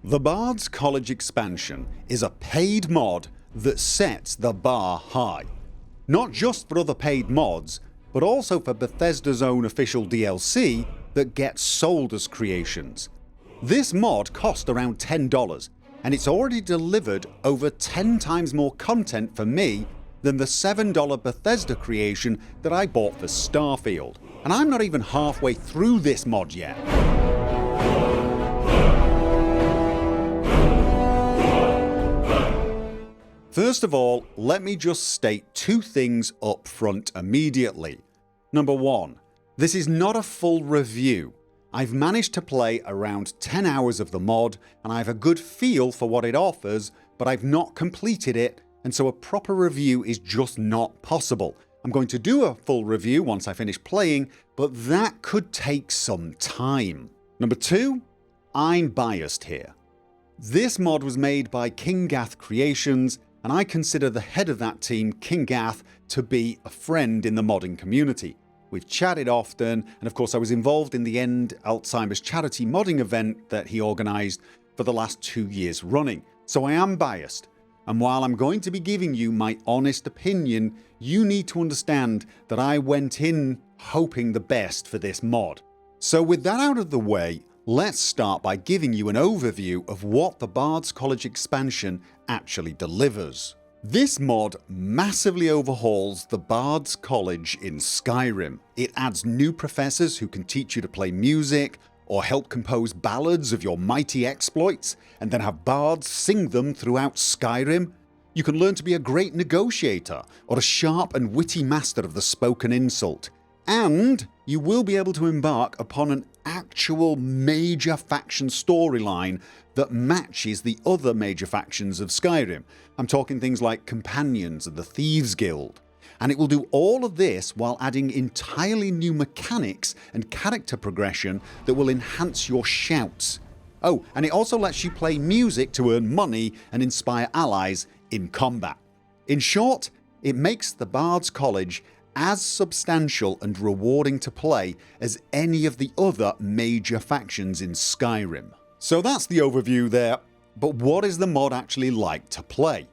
The Bards College Expansion is a paid mod that sets the bar high. Not just for other paid mods, but also for Bethesda's own official DLC that gets sold as creations. This mod cost around $10, and it's already delivered over 10 times more content for me than the $7 Bethesda creation that I bought for Starfield. And I'm not even halfway through this mod yet. First of all, let me just state two things up front immediately. Number one, this is not a full review. I've managed to play around 10 hours of the mod and I have a good feel for what it offers, but I've not completed it, and so a proper review is just not possible. I'm going to do a full review once I finish playing, but that could take some time. Number two, I'm biased here. This mod was made by King Gath Creations, and I consider the head of that team, King Gath, to be a friend in the modding community. We've chatted often, and of course I was involved in the End Alzheimer's charity modding event that he organised for the last 2 years running. So I am biased, and while I'm going to be giving you my honest opinion, you need to understand that I went in hoping the best for this mod. So with that out of the way, let's start by giving you an overview of what the Bards College Expansion actually delivers. This mod massively overhauls the Bards College in Skyrim. It adds new professors who can teach you to play music, or help compose ballads of your mighty exploits, and then have bards sing them throughout Skyrim. You can learn to be a great negotiator, or a sharp and witty master of the spoken insult. And you will be able to embark upon an actual major faction storyline that matches the other major factions of Skyrim. I'm talking things like Companions and the Thieves Guild. And it will do all of this while adding entirely new mechanics and character progression that will enhance your shouts. Oh, and it also lets you play music to earn money and inspire allies in combat. In short, it makes the Bards College as substantial and rewarding to play as any of the other major factions in Skyrim. So that's the overview there, but what is the mod actually like to play?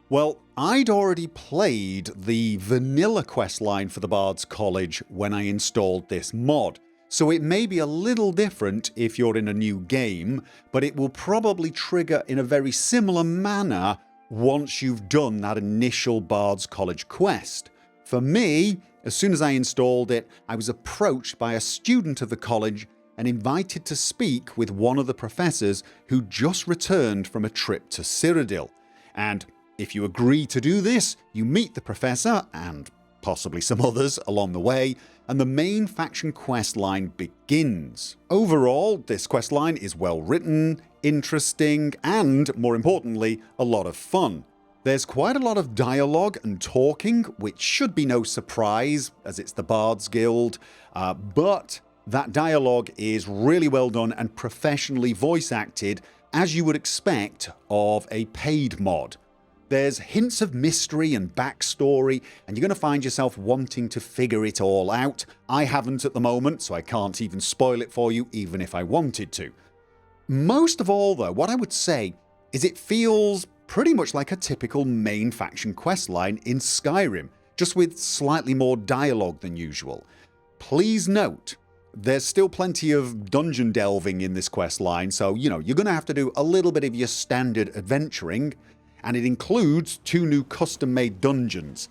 Well, I'd already played the vanilla questline for the Bards College when I installed this mod, so it may be a little different if you're in a new game, but it will probably trigger in a very similar manner once you've done that initial Bards College quest. For me, as soon as I installed it, I was approached by a student of the college and invited to speak with one of the professors who just returned from a trip to Cyrodiil. And if you agree to do this, you meet the professor, and possibly some others along the way, and the main faction quest line begins. Overall, this quest line is well written, interesting, and more importantly, a lot of fun. There's quite a lot of dialogue and talking, which should be no surprise as it's the Bards Guild, but that dialogue is really well done and professionally voice acted, as you would expect of a paid mod. There's hints of mystery and backstory, and you're going to find yourself wanting to figure it all out. I haven't at the moment, so I can't even spoil it for you, even if I wanted to. Most of all though, what I would say is it feels pretty much like a typical main faction questline in Skyrim, just with slightly more dialogue than usual. Please note, there's still plenty of dungeon delving in this questline, so you're going to have to do a little bit of your standard adventuring, and it includes 2 new custom-made dungeons.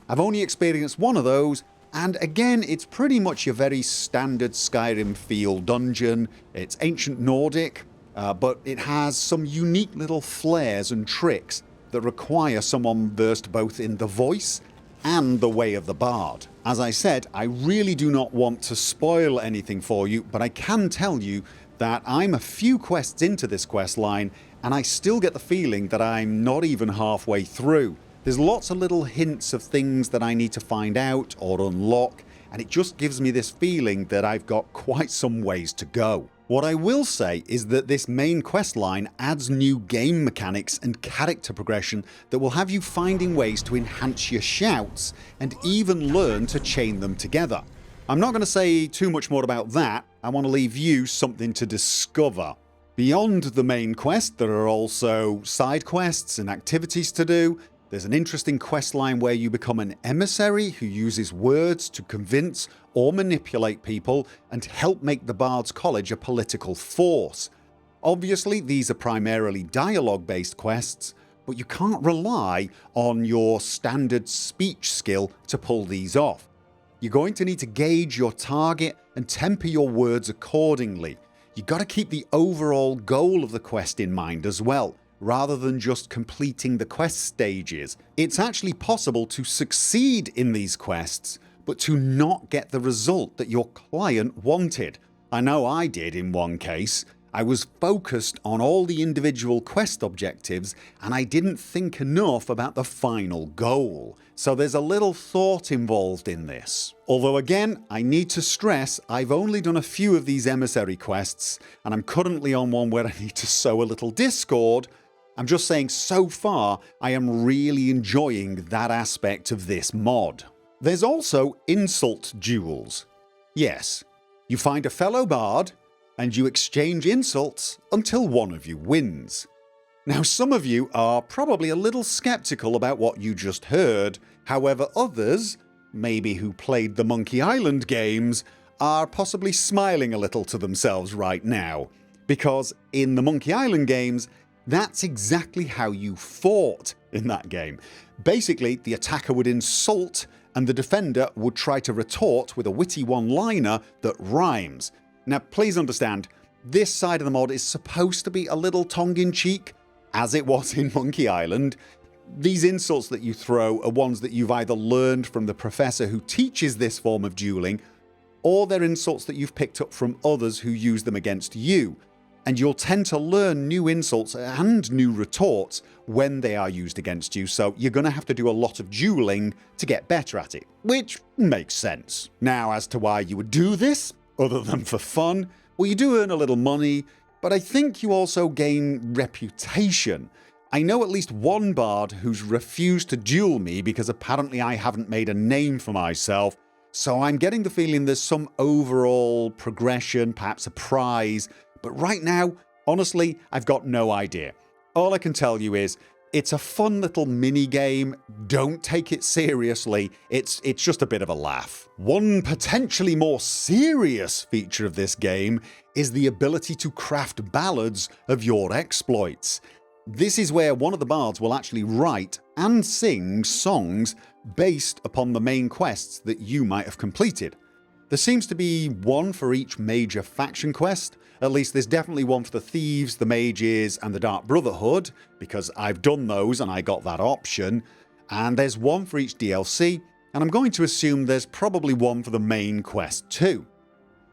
I've only experienced one of those, and again it's pretty much your very standard Skyrim feel dungeon. It's ancient Nordic, but it has some unique little flares and tricks that require someone versed both in the voice and the way of the bard. As I said, I really do not want to spoil anything for you, but I can tell you that I'm a few quests into this quest line and I still get the feeling that I'm not even halfway through. There's lots of little hints of things that I need to find out or unlock, and it just gives me this feeling that I've got quite some ways to go. What I will say is that this main questline adds new game mechanics and character progression that will have you finding ways to enhance your shouts and even learn to chain them together. I'm not going to say too much more about that. I want to leave you something to discover. Beyond the main quest, there are also side quests and activities to do. There's an interesting quest line where you become an emissary who uses words to convince or manipulate people and help make the Bards College a political force. Obviously, these are primarily dialogue-based quests, but you can't rely on your standard speech skill to pull these off. You're going to need to gauge your target and temper your words accordingly. You've got to keep the overall goal of the quest in mind as well, rather than just completing the quest stages. It's actually possible to succeed in these quests, but to not get the result that your client wanted. I know I did in one case. I was focused on all the individual quest objectives and I didn't think enough about the final goal. So there's a little thought involved in this. Although again, I need to stress I've only done a few of these emissary quests and I'm currently on one where I need to sow a little discord. I'm just saying so far I am really enjoying that aspect of this mod. There's also insult duels. Yes, you find a fellow bard and you exchange insults until one of you wins. Now some of you are probably a little skeptical about what you just heard, however others, maybe who played the Monkey Island games, are possibly smiling a little to themselves right now, because in the Monkey Island games, that's exactly how you fought in that game. Basically, the attacker would insult and the defender would try to retort with a witty one-liner that rhymes. Now please understand, this side of the mod is supposed to be a little tongue-in-cheek, as it was in Monkey Island. These insults that you throw are ones that you've either learned from the professor who teaches this form of dueling, or they're insults that you've picked up from others who use them against you. And you'll tend to learn new insults and new retorts when they are used against you, so you're going to have to do a lot of dueling to get better at it, which makes sense. Now as to why you would do this, other than for fun, well, you do earn a little money, but I think you also gain reputation. I know at least one bard who's refused to duel me because apparently I haven't made a name for myself, so I'm getting the feeling there's some overall progression, perhaps a prize, but right now, honestly, I've got no idea. All I can tell you is, it's a fun little mini game, don't take it seriously, it's just a bit of a laugh. One potentially more serious feature of this game is the ability to craft ballads of your exploits. This is where one of the bards will actually write and sing songs based upon the main quests that you might have completed. There seems to be one for each major faction quest. At least there's definitely one for the Thieves, the Mages and the Dark Brotherhood, because I've done those and I got that option. And there's one for each DLC, and I'm going to assume there's probably one for the main quest too.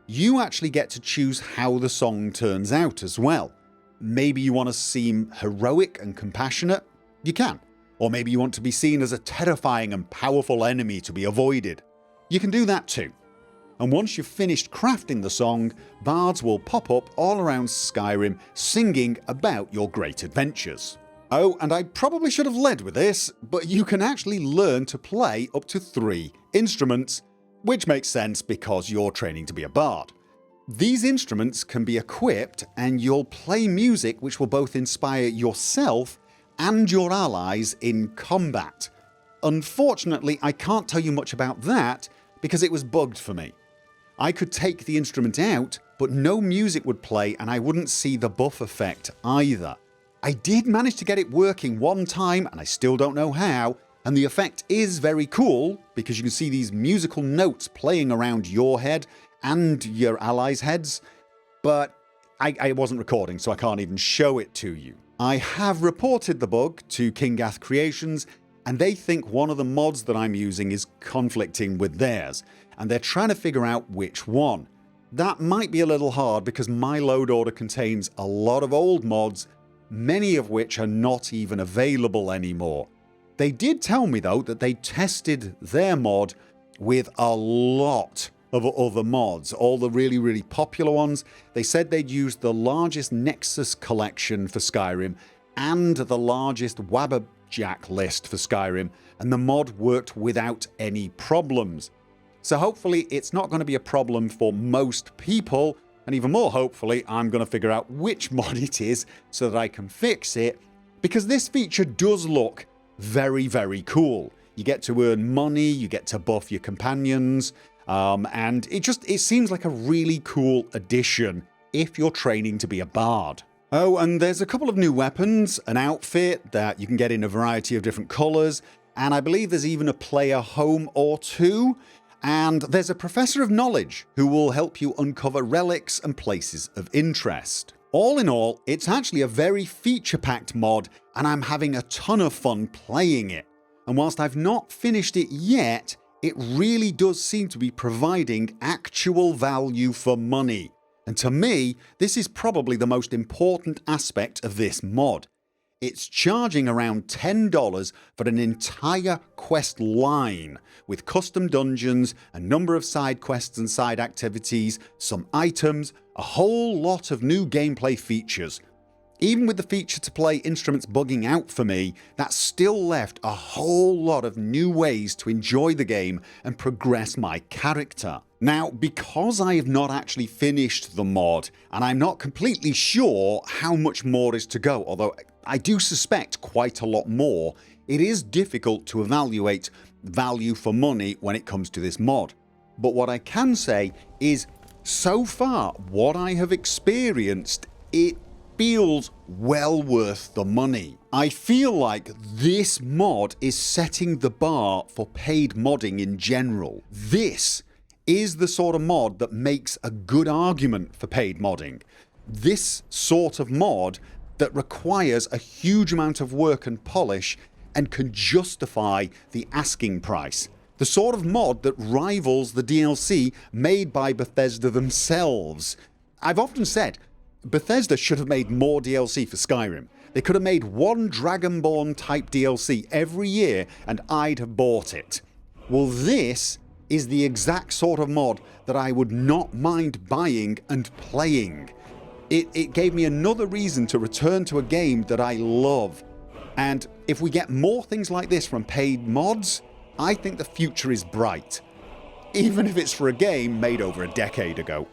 You actually get to choose how the song turns out as well. Maybe you want to seem heroic and compassionate? You can. Or maybe you want to be seen as a terrifying and powerful enemy to be avoided? You can do that too. And once you've finished crafting the song, bards will pop up all around Skyrim singing about your great adventures. Oh, and I probably should have led with this, but you can actually learn to play up to 3 instruments, which makes sense because you're training to be a bard. These instruments can be equipped and you'll play music which will both inspire yourself and your allies in combat. Unfortunately, I can't tell you much about that because it was bugged for me. I could take the instrument out, but no music would play and I wouldn't see the buff effect either. I did manage to get it working one time and I still don't know how, and the effect is very cool because you can see these musical notes playing around your head and your allies' heads, but I wasn't recording so I can't even show it to you. I have reported the bug to Kingath Creations and they think one of the mods that I'm using is conflicting with theirs, and they're trying to figure out which one. That might be a little hard because my load order contains a lot of old mods, many of which are not even available anymore. They did tell me though that they tested their mod with a lot of other mods, all the really popular ones. They said they'd used the largest Nexus collection for Skyrim and the largest Wabberjack list for Skyrim, and the mod worked without any problems. So hopefully it's not going to be a problem for most people, And even more hopefully, I'm going to figure out which mod it is so that I can fix it, because this feature does look very, very cool. You get to earn money, you get to buff your companions, and it seems like a really cool addition if you're training to be a bard. Oh, and there's a couple of new weapons, an outfit that you can get in a variety of different colours, and I believe there's even a player home or two. And there's a professor of knowledge who will help you uncover relics and places of interest. All in all, it's actually a very feature-packed mod, and I'm having a ton of fun playing it. And whilst I've not finished it yet, it really does seem to be providing actual value for money. And to me, this is probably the most important aspect of this mod. It's charging around $10 for an entire quest line, with custom dungeons, a number of side quests and side activities, some items, a whole lot of new gameplay features. Even with the feature to play instruments bugging out for me, that still left a whole lot of new ways to enjoy the game and progress my character. Now, because I have not actually finished the mod, and I'm not completely sure how much more is to go, although I do suspect quite a lot more, it is difficult to evaluate value for money when it comes to this mod. But what I can say is, so far, what I have experienced, it feels well worth the money. I feel like this mod is setting the bar for paid modding in general. This is the sort of mod that makes a good argument for paid modding. This sort of mod that requires a huge amount of work and polish and can justify the asking price. The sort of mod that rivals the DLC made by Bethesda themselves. I've often said, Bethesda should have made more DLC for Skyrim. They could have made one Dragonborn type DLC every year and I'd have bought it. Well, this is the exact sort of mod that I would not mind buying and playing. It gave me another reason to return to a game that I love. And if we get more things like this from paid mods, I think the future is bright. Even if it's for a game made over a decade ago.